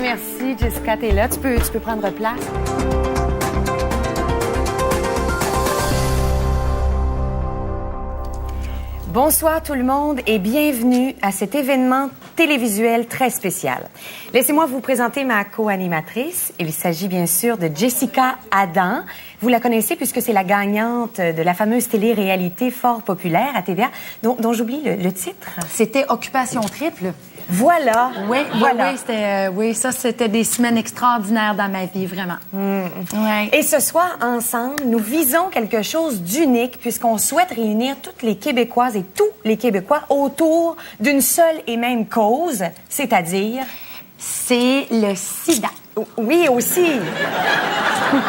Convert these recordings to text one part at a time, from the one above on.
merci. Jessica, t'es là. Tu peux prendre place. Bonsoir tout le monde et bienvenue à cet événement télévisuel très spécial. Laissez-moi vous présenter ma co-animatrice. Il s'agit bien sûr de Jessica Adam. Vous la connaissez puisque c'est la gagnante de la fameuse télé-réalité fort populaire à TVA, dont j'oublie le titre. C'était Occupation Triple. Voilà. Oui, voilà. ça, c'était des semaines extraordinaires dans ma vie, vraiment. Ouais. Et ce soir, ensemble, nous visons quelque chose d'unique puisqu'on souhaite réunir toutes les Québécoises et tous les Québécois autour d'une seule et même cause, c'est-à-dire... C'est le sida. Oui, aussi.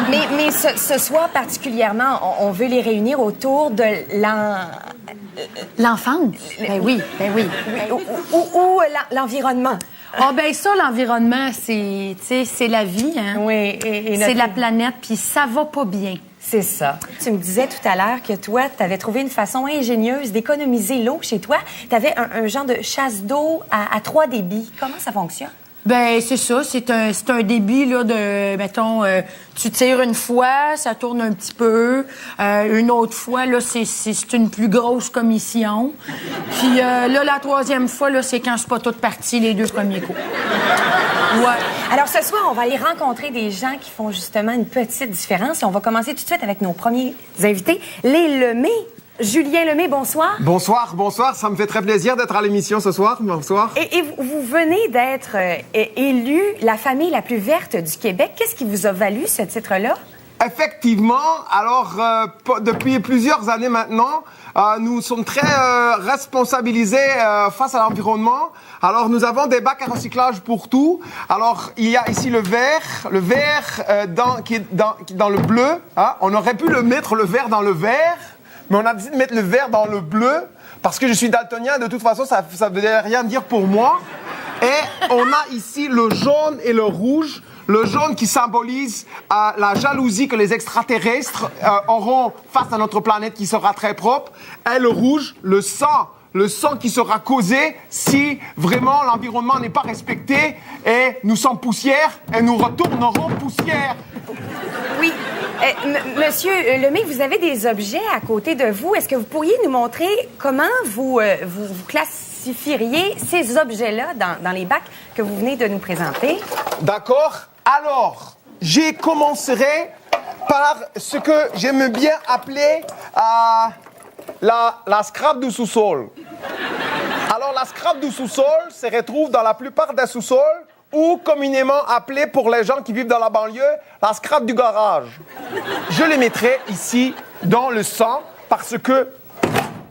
mais ce soir, particulièrement, on veut les réunir autour de L'enfance? Ben oui. Ou l'environnement. Ah ben ça, l'environnement, c'est la vie, hein? Oui. C'est la planète, puis ça va pas bien. C'est ça. Tu me disais tout à l'heure que toi, tu avais trouvé une façon ingénieuse d'économiser l'eau chez toi. Tu avais un genre de chasse d'eau à 3 débits. Comment ça fonctionne? Ben c'est ça, c'est un débit là de mettons tu tires une fois, ça tourne un petit peu, une autre fois là c'est une plus grosse commission. Puis là la troisième fois là c'est quand c'est pas toute partie les 2 premiers coups. Ouais. Alors ce soir, on va aller rencontrer des gens qui font justement une petite différence et on va commencer tout de suite avec nos premiers invités, les Lemay. Julien Lemay, bonsoir. Bonsoir. Ça me fait très plaisir d'être à l'émission ce soir. Bonsoir. Et vous venez d'être élu la famille la plus verte du Québec. Qu'est-ce qui vous a valu ce titre-là? Effectivement, alors depuis plusieurs années maintenant, nous sommes très responsabilisés face à l'environnement. Alors nous avons des bacs à recyclage pour tout. Alors il y a ici le vert qui est dans le bleu. Hein? On aurait pu mettre le vert dans le vert. Mais on a décidé de mettre le vert dans le bleu parce que je suis daltonien. De toute façon, ça ne veut rien dire pour moi. Et on a ici le jaune et le rouge. Le jaune qui symbolise la jalousie que les extraterrestres auront face à notre planète qui sera très propre. Et le rouge, le sang qui sera causé si vraiment l'environnement n'est pas respecté et nous sommes poussière et nous retournerons poussière. Oui. Monsieur Lemay, vous avez des objets à côté de vous. Est-ce que vous pourriez nous montrer comment vous classifieriez ces objets-là dans les bacs que vous venez de nous présenter? D'accord. Alors, je commencerai par ce que j'aime bien appeler la scrap du sous-sol. Alors, la scrap du sous-sol se retrouve dans la plupart des sous-sols ou communément appelée pour les gens qui vivent dans la banlieue, la scrap du garage. Je les mettrai ici dans le sang parce que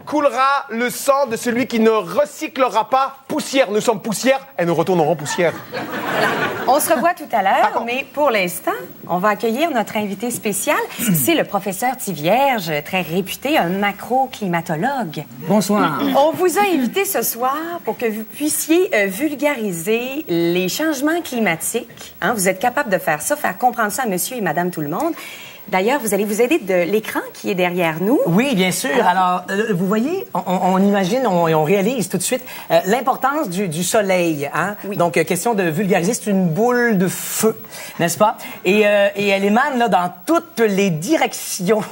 coulera le sang de celui qui ne recyclera pas poussière. Nous sommes poussière et nous retournerons poussière. On se revoit tout à l'heure, mais pour l'instant, on va accueillir notre invité spécial. C'est le professeur Tivierge, très réputé, un macroclimatologue. Bonsoir. On vous a invité ce soir pour que vous puissiez vulgariser les changements climatiques. Hein, vous êtes capable de faire ça, faire comprendre ça à monsieur et madame tout le monde. D'ailleurs, vous allez vous aider de l'écran qui est derrière nous. Oui, bien sûr. Alors, vous voyez, on imagine, on réalise tout de suite l'importance du soleil. Hein? Oui. Donc, question de vulgariser, c'est une boule de feu, n'est-ce pas? Et elle émane là, dans toutes les directions.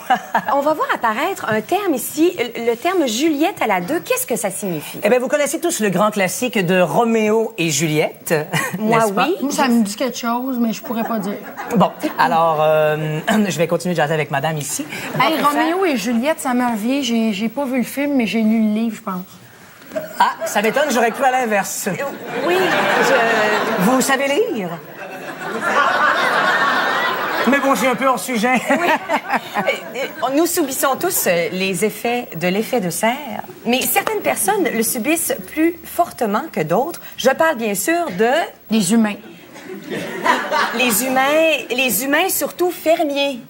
On va voir apparaître un terme ici, le terme Juliette à la 2. Qu'est-ce que ça signifie? Eh bien, vous connaissez tous le grand classique de Roméo et Juliette. Moi, oui. Moi, ça me dit quelque chose, mais je pourrais pas dire. Bon, alors, je vais continuer de jaser avec madame ici. Hey, Roméo et Juliette, ça me revient. J'ai pas vu le film, mais j'ai lu le livre, je pense. Ah, ça m'étonne, j'aurais cru à l'inverse. Oui, Vous savez lire? Mais bon, j'ai un peu hors sujet. Oui. Nous subissons tous l'effet de serre, mais certaines personnes le subissent plus fortement que d'autres. Je parle bien sûr de... Les humains. Les humains surtout fermiers.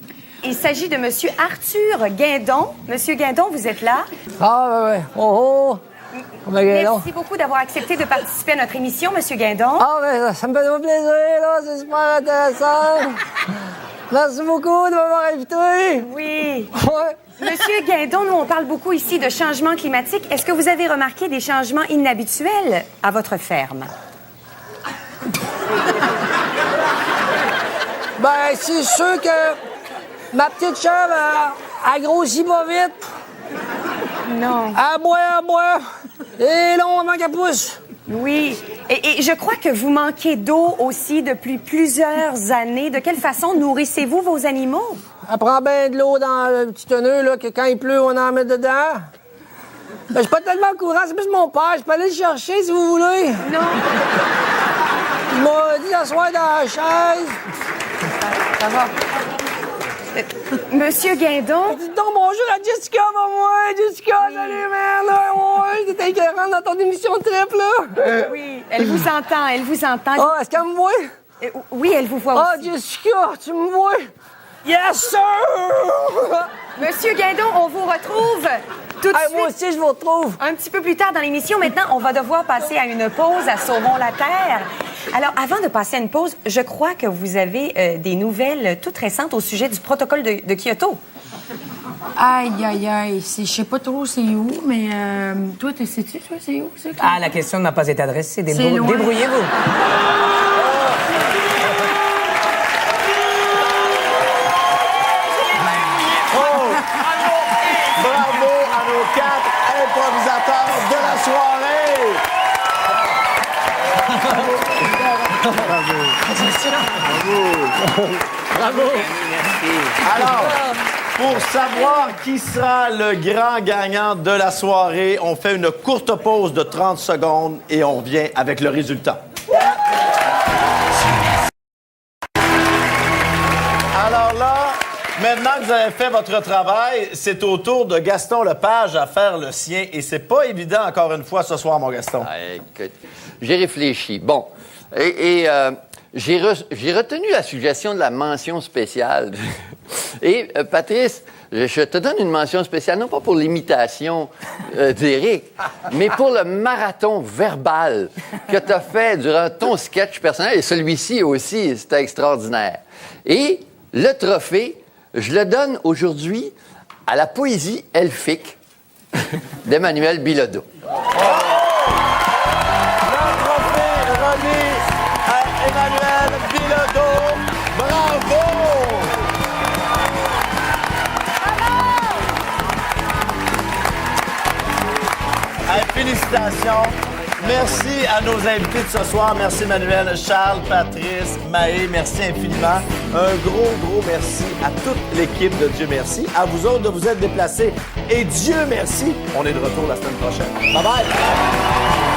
Il s'agit de Monsieur Arthur Guindon. Monsieur Guindon, vous êtes là. Ah, ouais. Oh. Merci beaucoup d'avoir accepté de participer à notre émission, Monsieur Guindon. Ah, mais ça me fait plaisir, là. C'est super intéressant. Merci beaucoup de m'avoir invité. Oui. Ouais. Monsieur Guindon, nous, on parle beaucoup ici de changement climatique. Est-ce que vous avez remarqué des changements inhabituels à votre ferme? Ben, c'est sûr que ma petite chèvre, elle grossit pas vite. Non. Elle boit. Et long avant qu'elle pousse. Oui. Et je crois que vous manquez d'eau aussi depuis plusieurs années. De quelle façon nourrissez-vous vos animaux? Elle prend bien de l'eau dans le petit tonneau, là, que quand il pleut, on en met dedans. Ben, je suis pas tellement au courant, c'est plus mon père. Je peux aller le chercher si vous voulez. Non. Il m'a dit d'asseoir dans la chaise. Ça va. Monsieur Guindon? Dis donc bonjour à Jessica, moi. Jessica, salut, merde. Ouais, t'étais écœurante dans ton émission de trip, là. Oui, elle vous entend, elle vous entend. Ah, est-ce qu'elle me voit? Oui, elle vous voit Ah, aussi. Jessica, tu me vois? Yes, sir! Monsieur Guindon, on vous retrouve tout de Hey, suite. moi aussi, je vous retrouve. Un petit peu plus tard dans l'émission. Maintenant, on va devoir passer à une pause à Sauvons la Terre. Alors, avant de passer à une pause, je crois que vous avez des nouvelles toutes récentes au sujet du protocole de Kyoto. Aïe, aïe, aïe. Je sais pas trop c'est où, mais toi, sais-tu, toi, c'est où, ça? Ah, la question n'a pas été adressée. C'est loin. Débrouillez-vous. Bravo à nos 4 improvisateurs de la soirée! Bravo! Alors, pour savoir qui sera le grand gagnant de la soirée, on fait une courte pause de 30 secondes et on revient avec le résultat. Alors là, maintenant que vous avez fait votre travail, c'est au tour de Gaston Lepage à faire le sien. Et c'est pas évident, encore une fois, ce soir, mon Gaston. Ah, écoute, j'ai réfléchi. Bon, j'ai retenu la suggestion de la mention spéciale. Et, Patrice, je te donne une mention spéciale, non pas pour l'imitation d'Éric, mais pour le marathon verbal que tu as fait durant ton sketch personnel. Et celui-ci aussi, c'était extraordinaire. Et le trophée, je le donne aujourd'hui à la poésie elfique d'Emmanuel Bilodeau. Le trophée remis à Emmanuel Bilodeau. Bravo! Hey, félicitations. Merci à nos invités de ce soir. Merci Emmanuel, Charles, Patrice, Maë. Merci infiniment. Un gros merci à toute l'équipe de Dieu merci. À vous autres de vous être déplacés. Et Dieu merci, on est de retour la semaine prochaine. Bye bye!